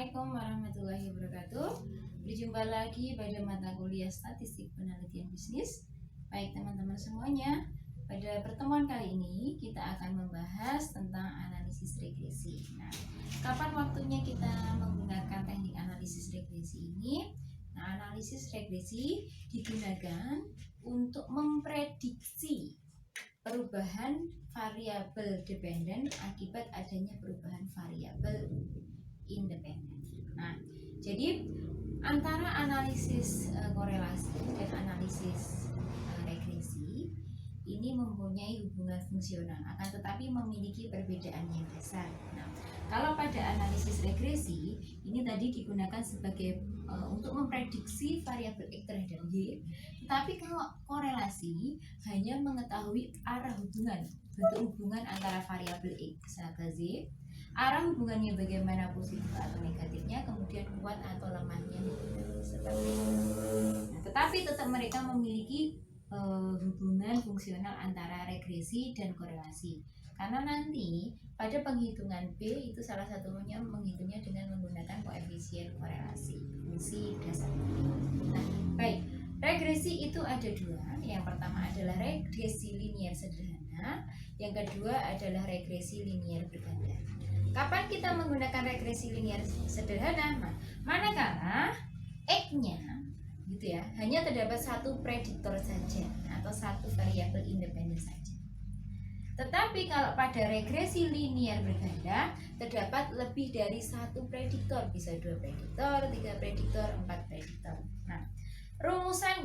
Assalamualaikum warahmatullahi wabarakatuh. Berjumpa lagi pada mata kuliah Statistik Penelitian Bisnis. Baik teman-teman semuanya, pada pertemuan kali ini kita akan membahas tentang analisis regresi. Nah, kapan waktunya kita menggunakan teknik analisis regresi ini? Nah, analisis regresi digunakan untuk memprediksi perubahan variabel dependen akibat adanya perubahan variabel independen. Nah, jadi antara analisis korelasi dan analisis regresi ini mempunyai hubungan fungsional, akan tetapi memiliki perbedaan yang dasar. Nah, kalau pada analisis regresi ini tadi digunakan sebagai untuk memprediksi variabel X terhadap Y, tetapi kalau korelasi hanya mengetahui arah hubungan, bentuk hubungan antara variabel X dan Z, arah hubungannya bagaimana, positif atau negatifnya, kemudian kuat atau lemahnya, seperti itu. Nah, tetapi tetap mereka memiliki hubungan fungsional antara regresi dan korelasi, karena nanti pada penghitungan B itu salah satunya menghitungnya dengan menggunakan koefisien korelasi, fungsi dasar. Nah, baik, regresi itu ada dua. Yang pertama adalah regresi linier sederhana, yang kedua adalah regresi linier berganda. Kapan kita menggunakan regresi linier sederhana? Manakala X-nya gitu ya, hanya terdapat satu prediktor saja atau satu variabel independen saja. Tetapi kalau pada regresi linier berganda terdapat lebih dari satu prediktor, bisa 2 prediktor, 3 prediktor, 4 prediktor. Nah, rumusan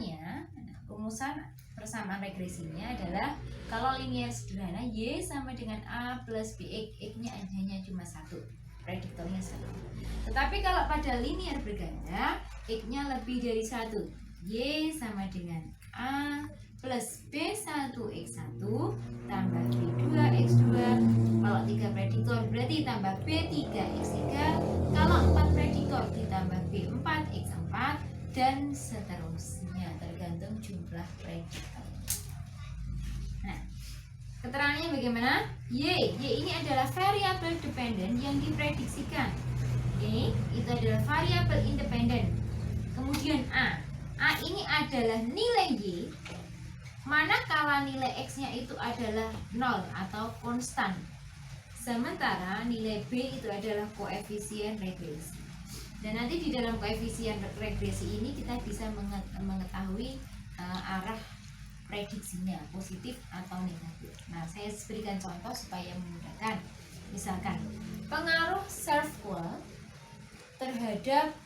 persamaan regresinya adalah kalau linier sederhana Y sama dengan A plus BX, X-nya hanya cuma satu, prediktornya satu. Tetapi kalau pada linier berganda, X-nya lebih dari satu, Y sama dengan A plus B1 X1 tambah B2 X2. Kalau 3 prediktor berarti tambah B3 X3. Kalau 4 prediktor ditambah B4 X4 dan seterusnya, tergantung jumlah prediktor. Nah, keterangannya bagaimana? Y ini adalah variabel dependen yang diprediksikan. Itu adalah variabel independen. Kemudian A ini adalah nilai Y manakala nilai X-nya itu adalah 0 atau konstan. Sementara nilai B itu adalah koefisien regresi. Dan nanti di dalam koefisien regresi ini kita bisa mengetahui arah prediksinya, positif atau negatif. Nah, saya berikan contoh supaya memudahkan. Misalkan pengaruh SERVQUAL terhadap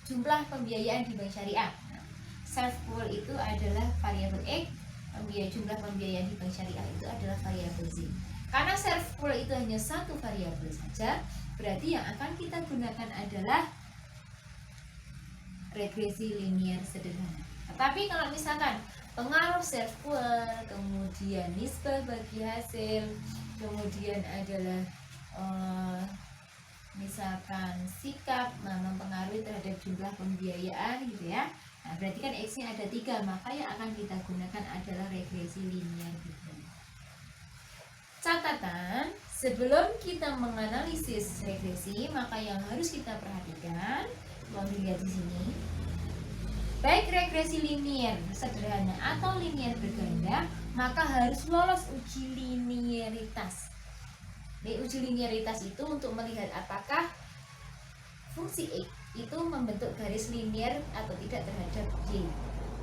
jumlah pembiayaan di bank syariah. Nah, SERVQUAL itu adalah variabel X, jumlah pembiayaan di bank syariah itu adalah variabel Z. Karena SERVQUAL itu hanya satu variabel saja, berarti yang akan kita gunakan adalah regresi linier sederhana. Tetapi kalau misalkan pengaruh SERVQUAL, kemudian nisbah bagi hasil, kemudian adalah misalkan sikap mempengaruhi terhadap jumlah pembiayaan gitu ya. Nah, berarti kan X-nya ada 3, maka yang akan kita gunakan adalah regresi linier berganda. Catatan, sebelum kita menganalisis regresi, maka yang harus kita perhatikan, mau dilihat di sini, baik regresi linier sederhana atau linier berganda, maka harus lolos uji linearitas. Uji linearitas itu untuk melihat apakah fungsi X itu membentuk garis linier atau tidak terhadap Y.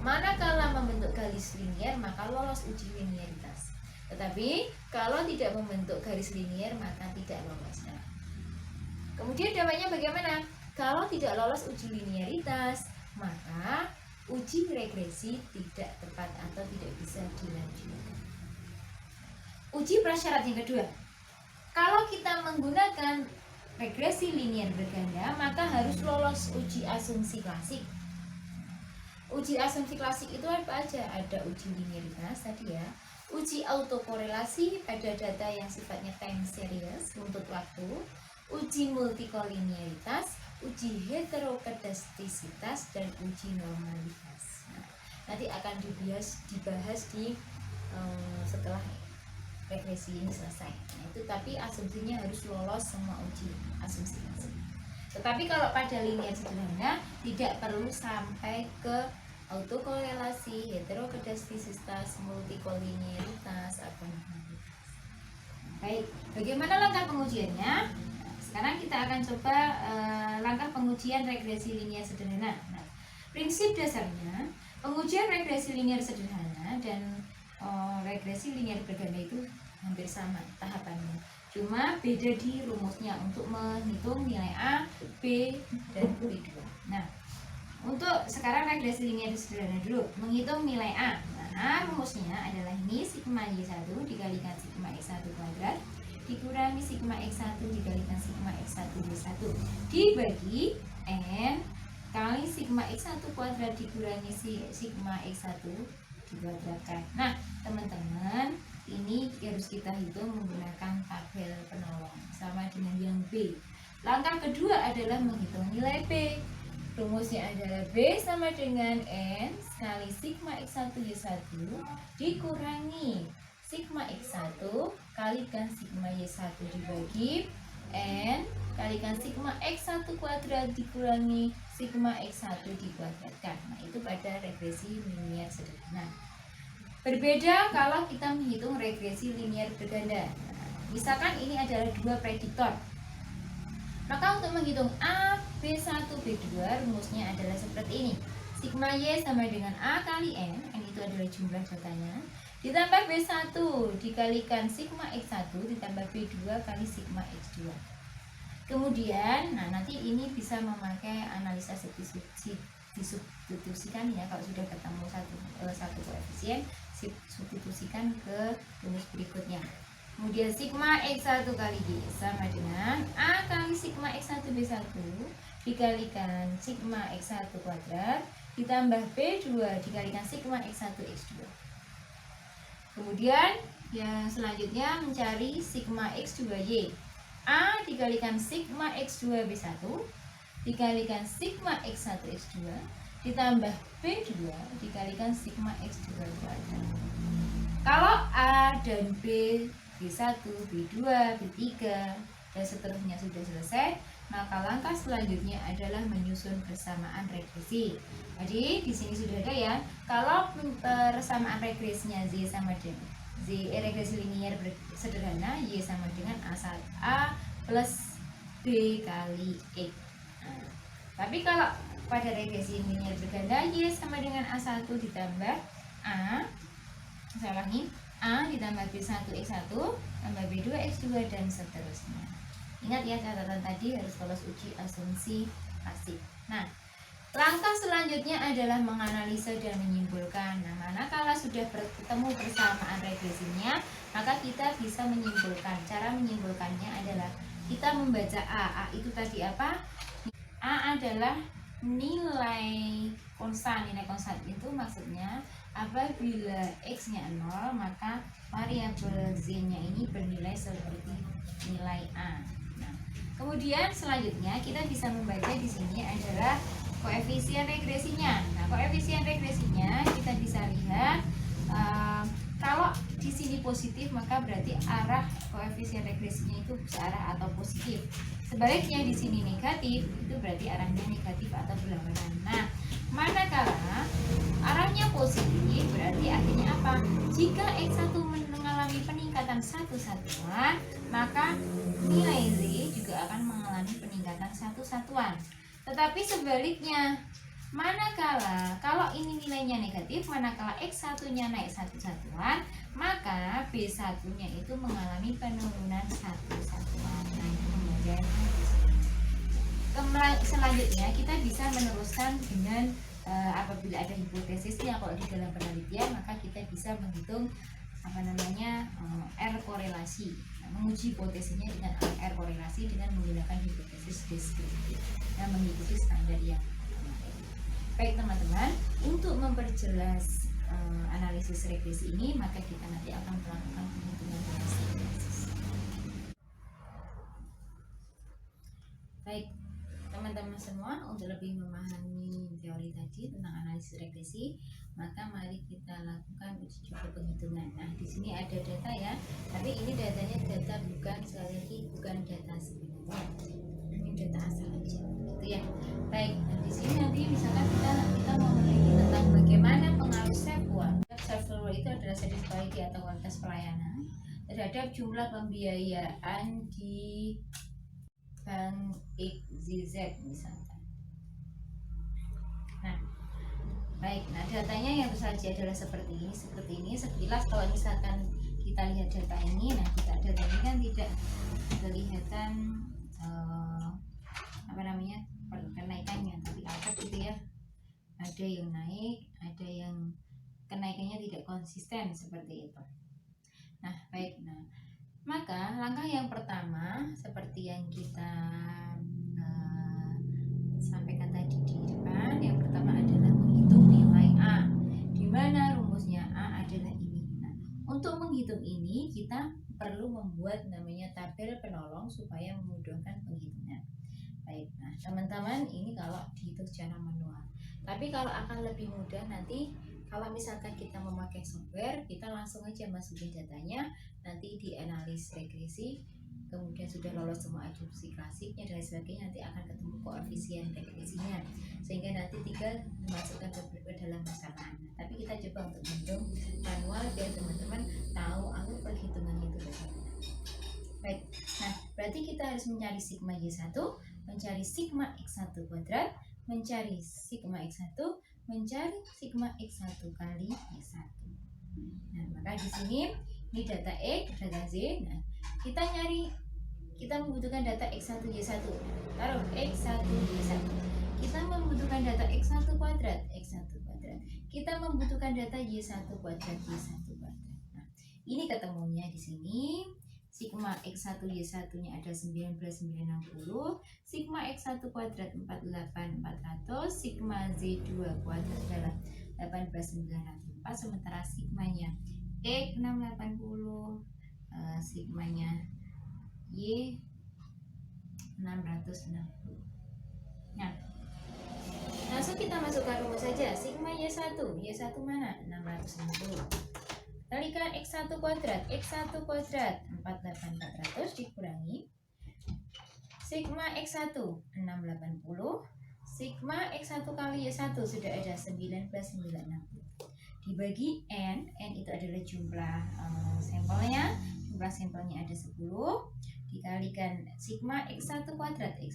Manakala membentuk garis linier, maka lolos uji linearitas. Tetapi kalau tidak membentuk garis linier, maka tidak lolos. Nah, kemudian dampaknya bagaimana? Kalau tidak lolos uji linearitas, maka uji regresi tidak tepat atau tidak bisa dilanjutkan. Uji prasyarat yang kedua, kalau kita menggunakan regresi linier berganda, maka harus lolos uji asumsi klasik. Uji asumsi klasik itu apa aja? Ada uji linearitas tadi ya, uji autokorelasi pada data yang sifatnya time series untuk waktu, uji multikolinearitas, uji heterokedastisitas, dan uji normalitas. Nah, nanti akan dibahas di setelah regresi ini selesai. Nah, itu tapi asumsinya harus lolos semua uji asumsi klasik. Tetapi kalau pada linear sederhana tidak perlu sampai ke autokorelasi, heterokedastisitas, multikolinearitas, atau non-linearitas. Baik, bagaimana langkah pengujiannya? Nah, sekarang kita akan coba langkah pengujian regresi linear sederhana. Nah, prinsip dasarnya pengujian regresi linear sederhana dan regresi linear berganda itu hampir sama tahapannya. Cuma beda di rumusnya untuk menghitung nilai A, B, dan B2. Nah, untuk sekarang regresi linear sederhana dulu, menghitung nilai A. Nah, rumusnya adalah ini sigma Y1 dikalikan sigma X1 kuadrat dikurangi sigma X1 dikalikan sigma X1 Y1 dibagi N kali sigma X1 kuadrat dikurangi sigma X1 dikuadratkan. Nah, teman-teman, ini harus kita hitung menggunakan tabel penolong sama dengan yang B. Langkah kedua adalah menghitung nilai B. Rumusnya adalah B sama dengan N kali sigma X1 Y1 dikurangi sigma X1 kalikan sigma Y1 dibagi N kalikan sigma X1 kuadrat dikurangi sigma X1 dikuadratkan. Nah, itu pada regresi linear sederhana. Berbeda kalau kita menghitung regresi linear berganda. Misalkan ini adalah dua prediktor. Maka untuk menghitung A, B1, B2 rumusnya adalah seperti ini. Sigma Y sama dengan A kali N itu adalah jumlah datanya, ditambah B1 dikalikan sigma X1 ditambah B2 kali sigma X2. Kemudian, nanti ini bisa memakai analisa disubstitusikan ya. Kalau sudah ketemu satu koefisien, substitusikan ke rumus berikutnya. Kemudian sigma X1 kali Y sama dengan A kali sigma X1 B1 dikalikan sigma X1 kuadrat ditambah B2 dikalikan sigma X1 X2. Kemudian yang selanjutnya mencari sigma X2Y. A dikalikan sigma X2 B1 dikalikan sigma X1 X2 ditambah B2 dikalikan sigma X2 kuadrat. Kalau A dan B, B1, B2, B3 dan seterusnya sudah selesai, maka langkah selanjutnya adalah menyusun persamaan regresi. Jadi di sini sudah ada ya. Kalau persamaan regresinya Z sama dengan regresi linear sederhana, Y sama dengan A plus B kali X. Nah, tapi kalau pada regresi linear berganda, Y sama dengan A1 ditambah A, saya ulangi, A ditambah B1 X1 tambah B2 X2 dan seterusnya. Ingat ya, catatan tadi harus lolos uji asumsi pasti. Nah, langkah selanjutnya adalah menganalisa dan menyimpulkan. Nah, manakala sudah bertemu persamaan regresinya, maka kita bisa menyimpulkan. Cara menyimpulkannya adalah kita membaca A. A itu tadi apa? A adalah nilai konstan. Nilai konstan itu maksudnya apabila X-nya 0, maka variabel Z-nya ini bernilai seperti nilai A. Nah, kemudian selanjutnya kita bisa membaca di sini adalah koefisien regresinya. Nah, koefisien regresinya kita bisa lihat kalau di sini positif, maka berarti arah koefisien regresinya itu searah atau positif. Sebaliknya di sini negatif, itu berarti arahnya negatif atau berlawanan. Nah, manakala arahnya positif, berarti artinya apa? Jika X1 mengalami peningkatan satu satuan, maka nilai Z juga akan mengalami peningkatan satu satuan. Tetapi sebaliknya, manakala kalau ini nilainya negatif, manakala X1-nya naik satu satuan, maka B1-nya itu mengalami penurunan satu satuan. Nah, itu pembelajaran. Selanjutnya kita bisa meneruskan dengan apabila ada hipotesisnya. Kalau di dalam penelitian, maka kita bisa menghitung R korelasi. Nah, menguji hipotesisnya dengan R korelasi dengan menggunakan hipotesis deskriptif dan mengikuti standar yang baik teman-teman. Untuk memperjelas analisis regresi ini, maka kita nanti akan melakukan penghitungan analisis. Baik teman-teman semua, untuk lebih memahami teori tadi tentang analisis regresi, maka mari kita lakukan uji coba penghitungan. Nah, di sini ada data ya, tapi ini datanya data bukan, sekali lagi bukan data sebenarnya. Ini data asal aja gitu ya. Baik, nah di sini nanti misalkan kita mau meneliti tentang bagaimana pengaruh SafeWord itu adalah service quality atau kualitas pelayanan terhadap jumlah pembiayaan di Bank XYZ misalkan. Nah, baik, nah datanya yang saja adalah seperti ini. Sekilas kalau misalkan kita lihat data ini, nah data ini kan tidak kelihatan kenaikannya, tapi apa gitu ya, ada yang naik, ada yang kenaikannya tidak konsisten seperti itu. Nah baik, nah maka langkah yang pertama seperti yang kita sampaikan tadi di depan, yang pertama adalah menghitung nilai A, di mana rumusnya A adalah ini. Nah, untuk menghitung ini kita perlu membuat namanya tabel penolong supaya memudahkan penghitungan. Baik, nah teman-teman ini kalau dihitung secara manual. Tapi kalau akan lebih mudah nanti kalau misalkan kita memakai software, kita langsung aja masukin datanya, nanti dianalisis regresi, kemudian sudah lolos semua adopsi klasiknya dan sebagainya, nanti akan ketemu koefisien regresinya, sehingga nanti tinggal dimasukkan ke dalam persamaan. Tapi kita coba untuk menghitung manual biar teman-teman tahu alur perhitungannya itu bagaimana. Baik, nah berarti kita harus mencari sigma Y1, mencari sigma X1 kuadrat, mencari sigma X1, mencari sigma X1 kali Y1. Nah, maka di sini ini data X, data Z. Nah, kita membutuhkan data X1 Y1. Taruh X1 Y1. Kita membutuhkan data X1 kuadrat, X1 kuadrat. Kita membutuhkan data Y1 kuadrat, Y1 kuadrat. Nah, ini ketemunya di sini. Sigma X1 Y1 nya ada 19960, sigma X1 kuadrat 48400, sigma Z2 kuadrat adalah 18904, sementara sigmanya X 680, sigmanya Y 660. Nah, langsung kita masukkan rumus saja. Sigma Y1 mana? 660 kalikan X1 kuadrat, X1 kuadrat 48400 dikurangi sigma X1 680, sigma X1 kali Y1 sudah ada 19960 dibagi N itu adalah jumlah sampelnya ada 10, dikalikan sigma X1 kuadrat di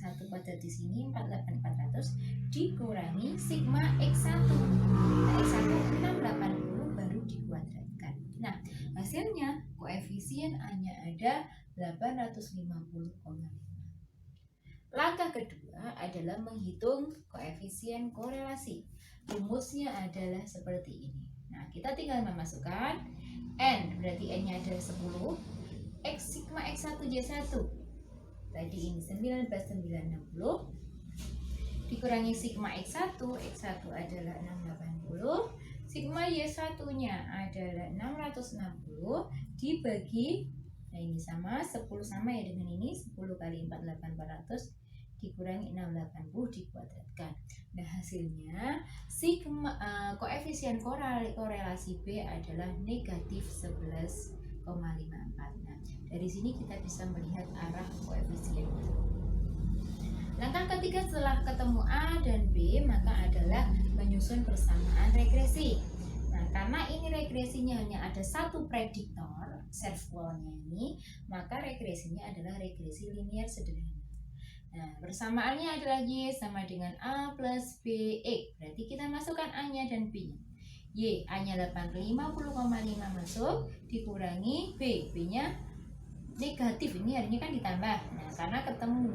sini 48400 dikurangi sigma X1. Nah, X1 680 baru dikuadratkan. Nah, hasilnya koefisien A-nya ada 850,5. Langkah kedua adalah menghitung koefisien korelasi. Rumusnya adalah seperti ini. Nah, kita tinggal memasukkan N, berarti N-nya adalah 10, X sigma X1 Y1 tadi ini 19960 dikurangi sigma X1 adalah 680, sigma Y1 nya adalah 660 dibagi, nah ini sama 10 sama ya dengan ini, 10 kali 48400 dikurangi 680 dikuadratkan. Nah, hasilnya sigma koefisien korelasi B adalah negatif 11,54. Nah, dari sini kita bisa melihat arah koefisien. Langkah ketiga setelah ketemu A dan B, maka adalah menyusun persamaan regresi. Nah, karena ini regresinya hanya ada satu prediktor, SafeWord-nya ini, maka regresinya adalah regresi linear sederhana. Nah, persamaannya adalah Y sama dengan A plus B X. Berarti kita masukkan A-nya dan B-nya. Y, A-nya 850,5 masuk, dikurangi B. B-nya negatif, ini harinya kan ditambah. Nah, karena ketemu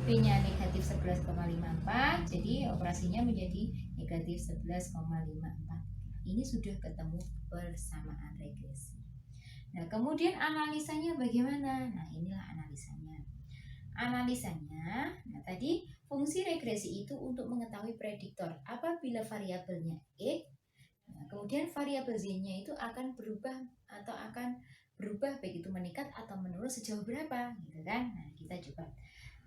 B-nya negatif 11,54, jadi operasinya menjadi negatif 11,54. Ini sudah ketemu persamaan regresi. Nah, kemudian analisanya bagaimana? Nah, inilah analisanya. Nah tadi fungsi regresi itu untuk mengetahui prediktor apabila variabelnya X, nah, kemudian variabel Z-nya itu akan berubah atau akan berubah baik itu meningkat atau menurun sejauh berapa, gitu kan? Nah, kita coba.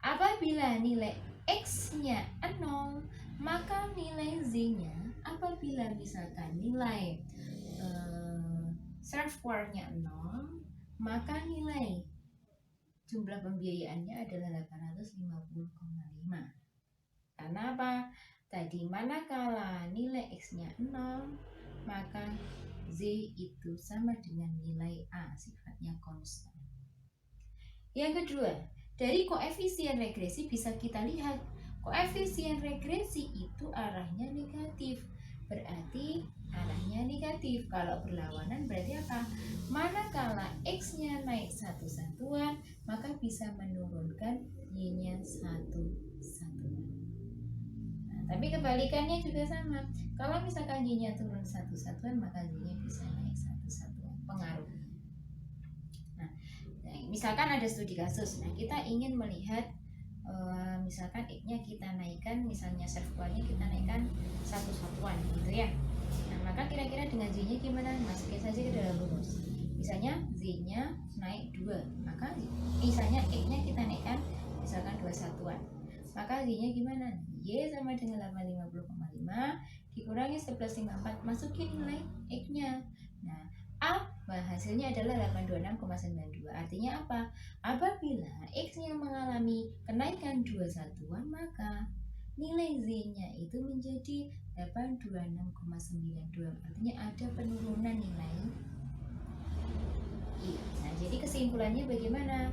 Apabila nilai X-nya 0, maka nilai Z-nya, apabila misalkan nilai SafeWord-nya 0, maka nilai jumlah pembiayaannya adalah 850,5. Karena apa? Tadi manakala nilai X-nya 0, maka Z itu sama dengan nilai A, sifatnya konstan. Yang kedua, dari koefisien regresi bisa kita lihat koefisien regresi itu arahnya negatif. Berarti arahnya negatif. Kalau berlawanan berarti apa? Manakala X-nya naik satu satuan, maka bisa menurunkan Y-nya satu satuan. Nah, tapi kebalikannya juga sama. Kalau misalkan Y-nya turun satu satuan, maka Z-nya bisa naik satu satuan. Pengaruhnya. Nah, misalkan ada studi kasus. Nah, kita ingin melihat misalkan X-nya kita naikkan, misalnya servuannya kita naikkan satu satuan gitu ya. Nah, maka kira-kira dengan Z-nya gimana? Masukin saja ke dalam rumus. Misalnya Z-nya naik 2, maka misalnya X-nya kita naikkan misalkan 2 satuan. Maka Z-nya gimana? Y sama dengan 850,5 dikurangi 1154, masukin nilai X-nya. Nah, hasilnya adalah 826,92. Artinya apa? Apabila X-nya mengalami kenaikan 2 satuan, maka nilai Z-nya itu menjadi 826,92. Artinya ada penurunan nilai Y. Nah, jadi kesimpulannya bagaimana?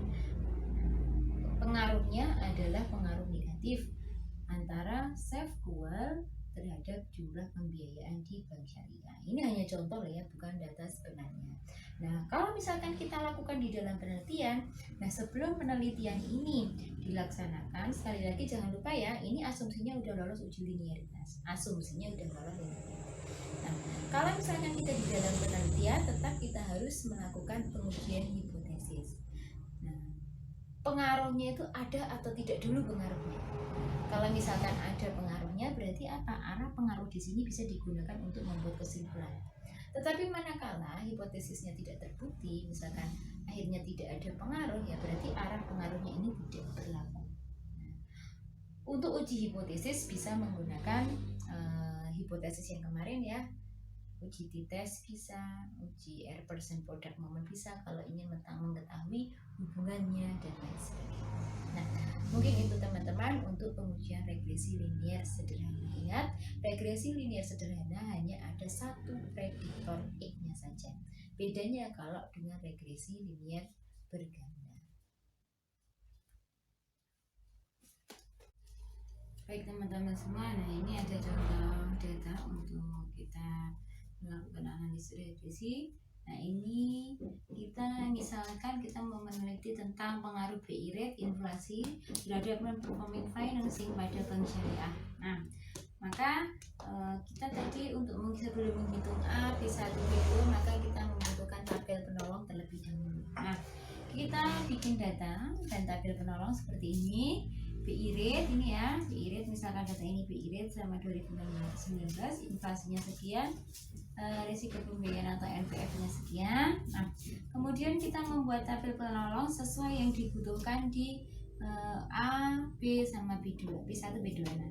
Pengaruhnya adalah pengaruh negatif antara self-goal terhadap jumlah pembiayaan di bank syariah. Ini hanya contoh ya, bukan data sebenarnya. Nah, kalau misalkan kita lakukan di dalam penelitian, nah sebelum penelitian ini dilaksanakan, sekali lagi jangan lupa ya, ini asumsinya udah lolos uji linearitas. Asumsinya udah lolos linearitas. Nah, kalau misalkan kita di dalam penelitian, tetap kita harus melakukan pengujian hipotesis. Nah, pengaruhnya itu ada atau tidak dulu pengaruhnya. Kalau misalkan ada pengaruhnya, berarti apa? Arah pengaruh di sini bisa digunakan untuk membuat kesimpulan. Tetapi manakala hipotesisnya tidak terbukti, misalkan akhirnya tidak ada pengaruh, ya berarti arah pengaruhnya ini tidak berlaku. Untuk uji hipotesis bisa menggunakan hipotesis yang kemarin ya, uji t-test bisa, uji R% product moment bisa kalau ingin mengetahui hubungannya dan lain sebagainya. Nah, mungkin itu teman-teman untuk pengujian regresi linier sederhana. Ingat, regresi linier sederhana hanya ada satu prediktor X-nya saja. Bedanya kalau dengan regresi linier berganda. Baik teman-teman semua, nah ini ada contoh data untuk kita melakukan analisis regresi. Nah, ini kita misalkan kita mau meneliti tentang pengaruh BI rate inflasi terhadap non-performing financing pada bank syariah. Nah, maka kita tadi untuk sebelum menghitung A, B1, B2, maka kita membutuhkan tabel penolong terlebih dahulu. Nah, kita bikin data dan tabel penolong seperti ini. BI rate ini ya, BI rate misalkan data ini BI rate selama 2019, inflasinya sekian, risiko pembiayaan atau NPF-nya sekian. Nah, kemudian kita membuat tabel penolong sesuai yang dibutuhkan di A, B sama B2, B1, B2. Nah,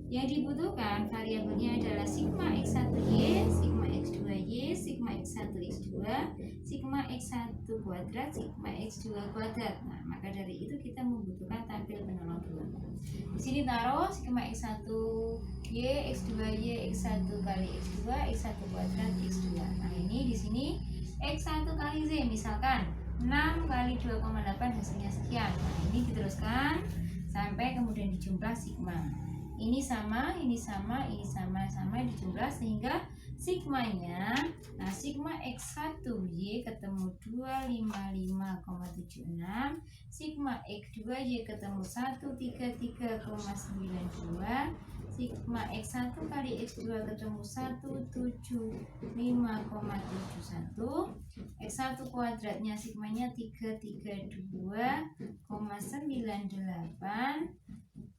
yang dibutuhkan variabelnya adalah sigma X1Y, sigma X2Y, sigma X1X2, sigma X1 kuadrat, sigma X2 kuadrat. Nah, maka dari itu kita membutuhkan tabel penolong dulu. Di sini taruh sigma X1Y, X2Y, X1 kali X2, X1 kuadrat, X2. Nah, ini di sini X1 kali Z misalkan 6 kali 2,8 hasilnya sekian. Nah, ini diteruskan sampai kemudian dijumlah sigma. Ini sama, ini sama, ini sama dijumlah sehingga sigmanya, nah sigma X1Y ketemu 255,76, sigma X2Y ketemu 133,92, sigma X1 kali X2 ketemu 175,71, X1 kuadratnya sigmanya 332,98,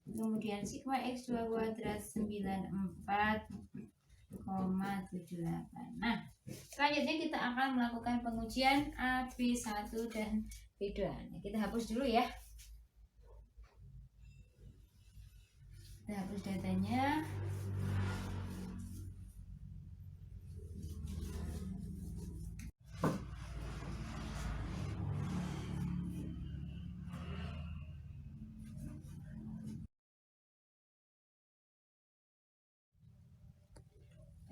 kemudian sigma X2 kuadrat 94,78. Nah, selanjutnya kita akan melakukan pengujian A, B1 dan B2. Nah, kita hapus dulu ya. Kita hapus datanya.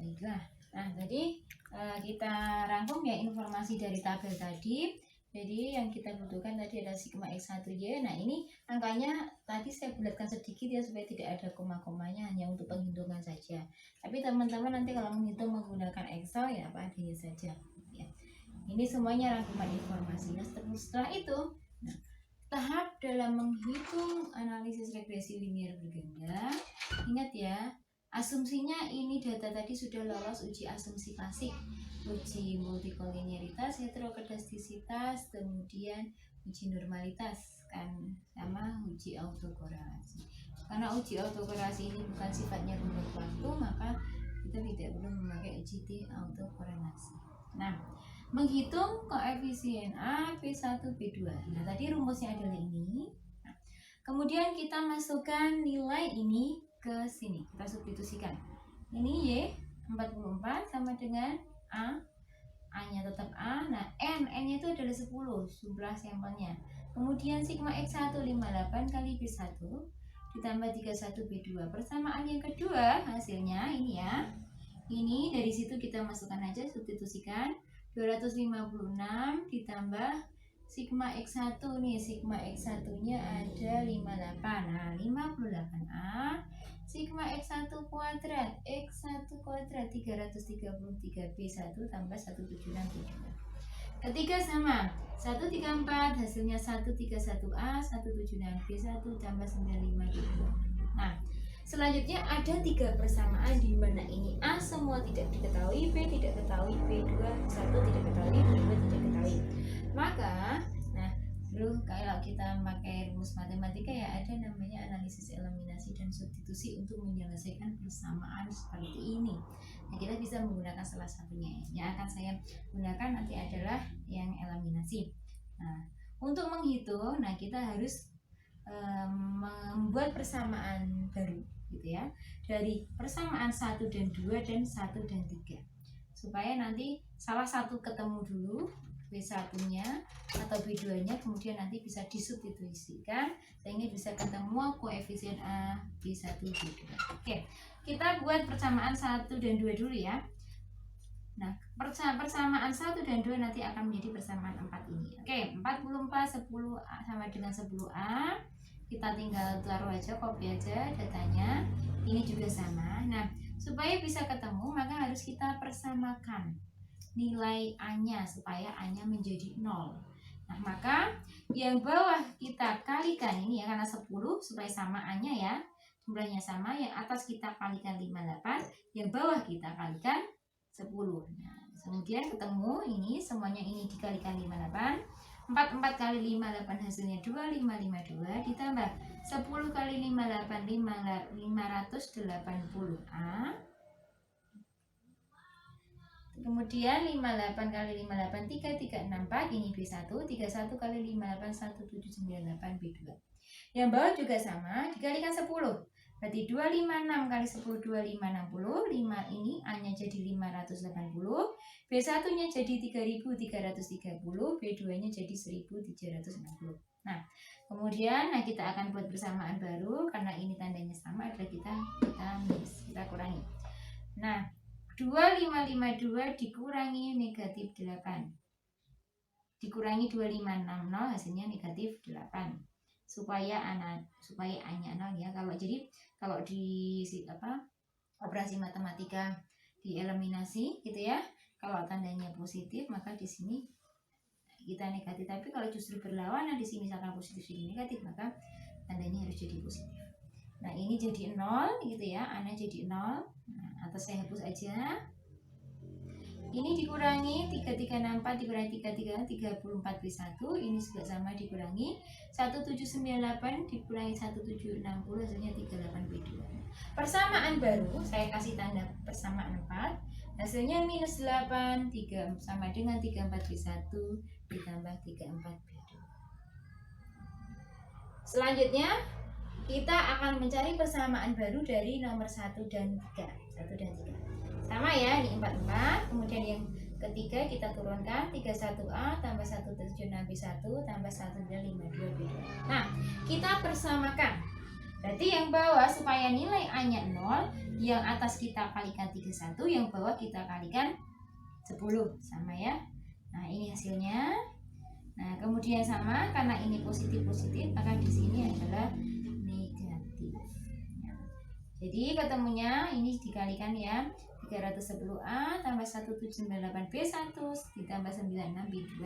Baiklah, nah tadi kita rangkum ya informasi dari tabel tadi. Jadi yang kita butuhkan tadi ada sigma X1Y. Nah ini angkanya tadi saya bulatkan sedikit ya supaya tidak ada koma-komanya, hanya untuk penghitungan saja. Tapi teman-teman nanti kalau menghitung menggunakan Excel ya apa adanya saja ya. Ini semuanya rangkuman informasi. Nah setelah itu tahap dalam menghitung analisis regresi linear berganda, ingat ya, asumsinya ini data tadi sudah lolos uji asumsi klasik, uji multikolinearitas, heterokedastisitas, kemudian uji normalitas kan, sama uji autokorelasi. Karena uji autokorelasi ini bukan sifatnya runut waktu, maka kita tidak perlu memakai uji autokorelasi. Nah, menghitung koefisien A, P1, P2. Nah, tadi rumusnya adalah ini. Nah, kemudian kita masukkan nilai ini ke sini. Kita substitusikan. Ini Y 44 sama dengan A. A-nya tetap A. Nah, N-nya itu adalah 10, jumlah sampelnya. Kemudian sigma X1 58 kali P1 ditambah 31 P2. Persamaan yang kedua hasilnya ini ya. Ini dari situ kita masukkan aja, substitusikan. 256 ditambah sigma X1 nih, sigma X1 nya ada 58. Nah 58A sigma X1 kuadrat 333B1 tambah 176B2. Ketiga sama 134, hasilnya 131A 176B1 tambah 95B2. Nah selanjutnya ada 3 persamaan di mana ini A semua tidak diketahui, B tidak ketahui, B2 1 tidak ketahui, B2 tidak ketahui. Maka, nah dulu kalau kita pakai rumus matematika ya ada namanya analisis eliminasi dan substitusi untuk menyelesaikan persamaan seperti ini. Nah kita bisa menggunakan salah satunya. Yang akan saya gunakan nanti adalah yang eliminasi. Nah untuk menghitung, nah kita harus membuat persamaan baru gitu ya, dari persamaan 1 dan 2 dan 1 dan 3, supaya nanti salah satu ketemu dulu B1 nya atau B2 nya, kemudian nanti bisa disubstitusikan sehingga bisa ketemu koefisien A, B1, B2. Oke, kita buat persamaan 1 dan 2 dulu ya. Nah, persamaan 1 dan 2 nanti akan menjadi persamaan 4 ini. Oke, 44 10 sama dengan 10A. Kita tinggal taruh aja, copy aja datanya. Ini juga sama. Nah, supaya bisa ketemu maka harus kita persamakan nilai A-nya supaya A-nya menjadi 0. Nah, maka yang bawah kita kalikan ini ya, karena 10 supaya sama A-nya ya. Jumlahnya sama, yang atas kita kalikan 58, yang bawah kita kalikan 10. Nah, kemudian ketemu ini semuanya ini dikalikan 58. 44 kali 58 hasilnya 2552 ditambah 10 kali 58 580A. Kemudian 58 kali 58 3364 ini B1, 31 kali 58 1798 B2. Yang bawah juga sama, dikalikan 10. Berarti 256 kali 10 2560, 5 ini A-nya jadi 580, B1-nya jadi 3330, B2-nya jadi 1360. Nah, kemudian kita akan buat persamaan baru karena ini tandanya sama, adalah kita kurangi. Nah, 2552 dikurangi negatif 8. Dikurangi 2560 hasilnya negatif 8. supaya A-nya 0 ya. Kalau di operasi matematika di eliminasi gitu ya, kalau tandanya positif maka di sini kita negatif, tapi kalau justru berlawanan di sini misalkan positif ini negatif maka tandanya harus jadi positif. Nah ini jadi 0 gitu ya, A-nya jadi 0. Nah, atau saya hapus aja. Ini dikurangi 3364 dikurangi 34 B1, ini juga sama dikurangi 1798 dikurangi 1760 hasilnya 38 B2. Persamaan baru saya kasih tanda persamaan 4, hasilnya minus 8 3 sama dengan 34 B1 ditambah 34 B2. Selanjutnya kita akan mencari persamaan baru dari nomor 1 dan 3. 1 dan 3 sama ya, ini 44. Kemudian yang ketiga kita turunkan 31A tambah 176B1 tambah 1952B2. Nah, kita persamakan Berarti yang bawah supaya nilai A-nya 0, yang atas kita kalikan 31, yang bawah kita kalikan 10. Sama ya. Nah, ini hasilnya. Nah, kemudian sama, karena ini positif-positif, maka di sini adalah negatif. Jadi ketemunya ini dikalikan ya. 310A tambah 1798B1 ditambah 96B2.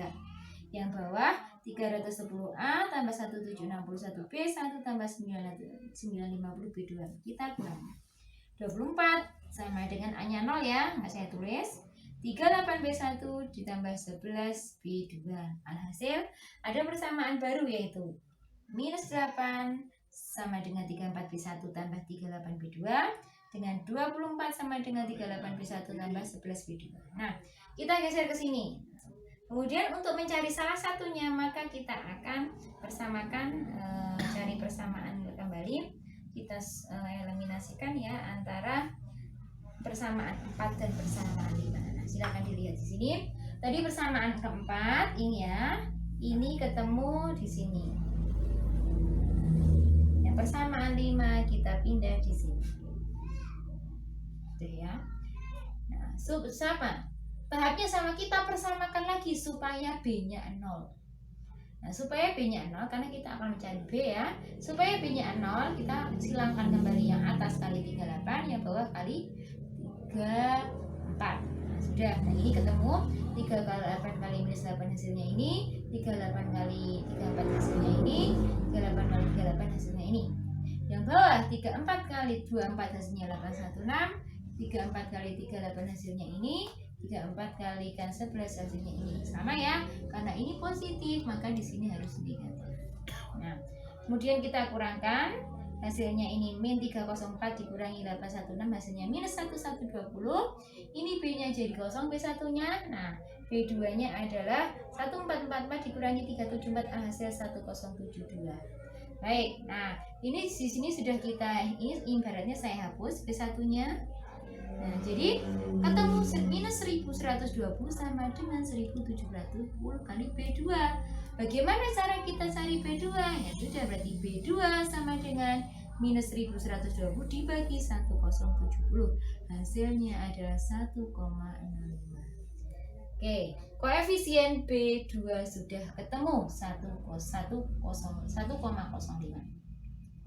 Yang bawah 310A tambah 1761B1 tambah 950B2. Kita kurang 24 sama dengan A-nya 0 ya. Nah, saya tulis 38B1 ditambah 11B2. Alhasil ada persamaan baru yaitu minus 8 sama dengan 34B1 tambah 38B2 dengan 24 sama dengan 38B1 tambah 11B2. Nah, kita geser ke sini. Kemudian untuk mencari salah satunya maka kita akan persamakan, cari persamaan kembali. Kita eliminasikan ya antara persamaan 4 dan persamaan 5. Nah, silakan dilihat di sini. Tadi persamaan keempat ini ya. Ini ketemu di sini. Yang persamaan 5 kita pindah di sini. Gitu ya. Nah, sama. Tahapnya sama, kita persamakan lagi supaya B-nya 0. Nah, supaya B-nya 0, karena kita akan mencari B ya. Supaya B-nya 0, kita silangkan kembali yang atas kali 38, yang bawah kali 34. Nah, sudah. Nah, ini ketemu 3 kali 8 kali minus 8 hasilnya ini, 38 kali 34 hasilnya ini, 38 kali 38 hasilnya ini. Yang bawah 34 kali 24 hasilnya 816, 34 kali 38 hasilnya ini, 34 kalikan 11 hasilnya ini. Sama ya, karena ini positif maka di sini harus negatif. Nah, kemudian kita kurangkan hasilnya ini min 304 dikurangi 816 hasilnya minus 1120. Ini B-nya jadi kosong, B1 nya. Nah, B2 nya adalah 1444 dikurangi 374 hasil 1072. Baik, nah ini di sini sudah kita, ini ibaratnya saya hapus B1 nya. Nah, jadi ketemu minus 1120 sama dengan 1720 kali B2. Bagaimana cara kita cari B2? Ya sudah, berarti B2 sama dengan minus 1120 dibagi 1070. Hasilnya adalah 1,05. Oke, koefisien B2 sudah ketemu 1,05.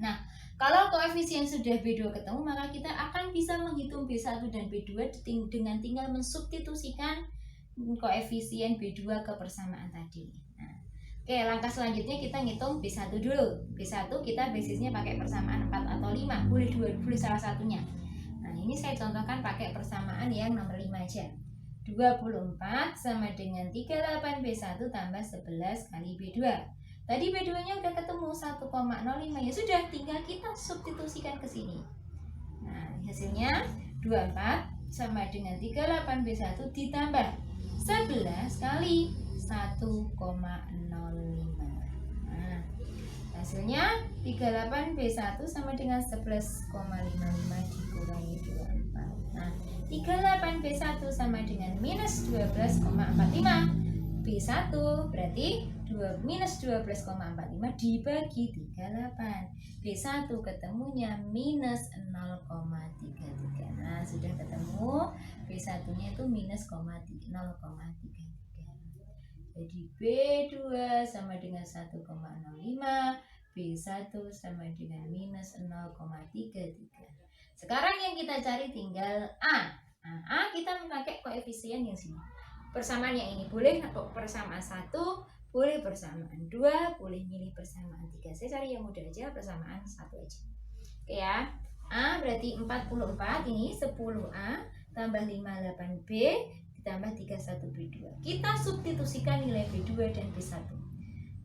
Nah, kalau koefisien sudah B2 ketemu, maka kita akan bisa menghitung B1 dan B2 dengan tinggal mensubstitusikan koefisien B2 ke persamaan tadi. Nah, oke, langkah selanjutnya kita ngitung B1 dulu. B1 kita basisnya pakai persamaan 4 atau 5, boleh salah satunya. Nah, ini saya contohkan pakai persamaan yang nomor 5 aja. 24 sama dengan 38B1 tambah 11 kali B2. Tadi B2 nya udah ketemu 1,05, ya sudah, tinggal kita substitusikan ke sini. Nah, hasilnya 24 sama dengan 38B1 ditambah 11 kali 1,05. Nah, hasilnya 38B1 sama dengan 11,55 dikurangi 24. Nah, 38B1 sama dengan minus 12,45. B1 berarti minus 12,45 dibagi 38. B1 ketemunya minus 0,33. Nah, sudah ketemu B1 nya itu minus 0,33. Jadi B2 sama dengan 1,05, B1 sama dengan minus 0,33. Sekarang yang kita cari tinggal A. Nah, A kita memakai koefisien yang sini. Persamaan yang ini boleh persamaan 1, boleh persamaan 2, boleh milih persamaan 3. Saya cari yang mudah aja, persamaan 1 aja. Oke ya. A berarti 44, ini 10A tambah 58B ditambah 31B2. Kita substitusikan nilai B2 dan B1.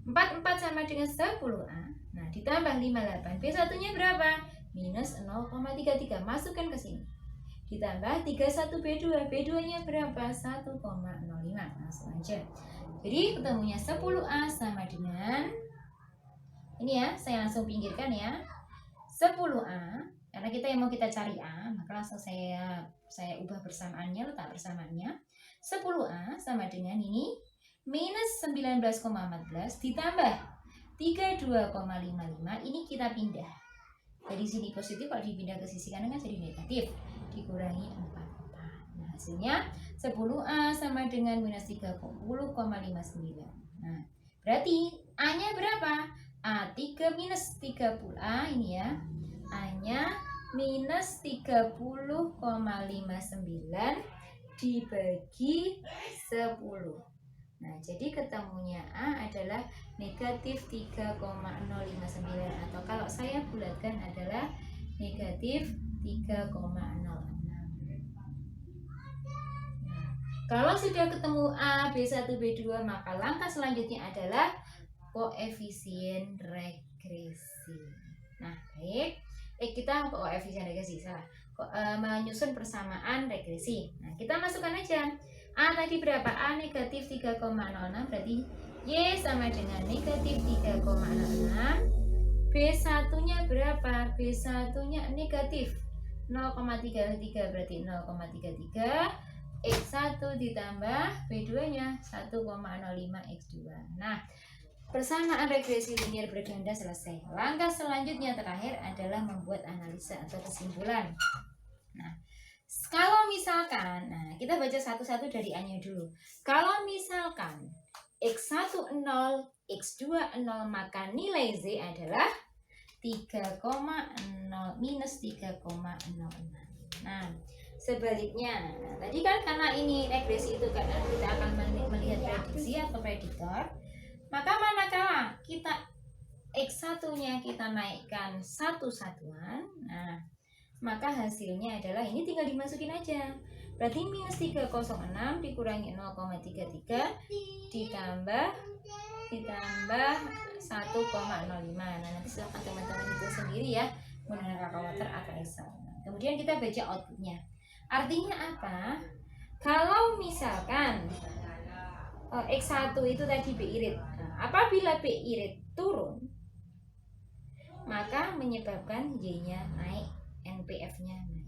44 sama dengan 10A. Nah, ditambah 58. B1-nya berapa? Minus 0,33. Masukkan ke sini. Ditambah 31B2. B2-nya berapa? 1,05. Langsung aja. Jadi ketemunya 10A sama dengan, ini ya, saya langsung pinggirkan ya. 10A, karena kita yang mau kita cari A, maka langsung saya ubah persamaannya, letak persamaannya. 10A sama dengan ini minus 19,14 ditambah 32,55. Ini kita pindah. Dari sini positif, kalau dipindah ke sisi kanan kan jadi negatif. Dikurangi 4. Nah, hasilnya 10A sama dengan minus 30,59. Nah, berarti A-nya berapa? A3 minus 30A ini ya. A-nya minus 30,59 dibagi 10. Nah, jadi ketemunya A adalah negatif 3,059, atau kalau saya bulatkan adalah negatif 3,06. Nah, kalau sudah ketemu A, B1, B2, maka langkah selanjutnya adalah koefisien regresi. Nah, baik. Kita koefisien regresi, salah. Menyusun persamaan regresi. Nah, kita masukkan aja. A tadi berapa? A negatif 3,06, berarti Y sama dengan negatif 3,06. B1-nya berapa? B1-nya negatif 0,33, berarti 0,33. X1 ditambah B2-nya 1,05 X2. Nah, persamaan regresi linear berganda selesai. Langkah selanjutnya terakhir adalah membuat analisa atau kesimpulan. Nah, kalau misalkan, kita baca satu-satu dari A-nya dulu. Kalau misalkan X1 0, X2 0, maka nilai Z adalah 3,0 minus 3,06. Nah, sebaliknya, tadi kan karena ini regresi itu karena kita akan melihat prediksi atau prediktor, maka manakala kita X1-nya kita naikkan satu satuan, nah, maka hasilnya adalah ini tinggal dimasukin aja. Berarti minus 306 dikurangi 0,33 ditambah 1,05. Nah, nanti silahkan teman-teman itu sendiri ya menggunakan kalkulator atau Excel. Kemudian kita baca outputnya. Artinya apa? Kalau misalkan X1 itu tadi B irit, apabila B irit turun, maka menyebabkan Y-nya naik, NPF-nya naik.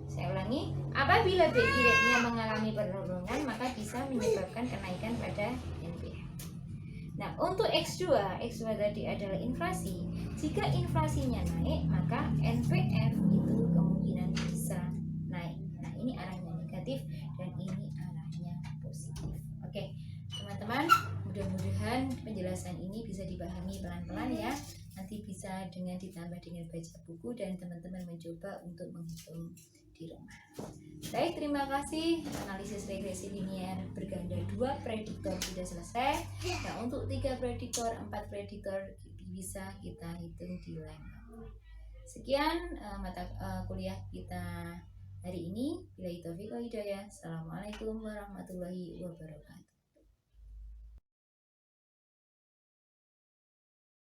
Saya ulangi, apabila B iritnya mengalami penurunan, maka bisa menyebabkan kenaikan pada NPF. Nah, untuk X2 tadi adalah inflasi. Jika inflasinya naik, maka NPF itu kemungkinan bisa naik. Nah, ini arahnya negatif dan ini arahnya positif. Oke, teman-teman, mudah-mudahan penjelasan ini bisa dipahami pelan-pelan ya. Nanti bisa dengan ditambah dengan baca buku dan teman-teman mencoba untuk menghitung di rumah. Baik, terima kasih. Analisis regresi linear berganda 2 prediktor sudah selesai. Nah, untuk 3 prediktor, 4 prediktor bisa kita hitung di lain waktu. Sekian mata kuliah kita hari ini. Billahi taufiq wal hidayah. Assalamualaikum warahmatullahi wabarakatuh.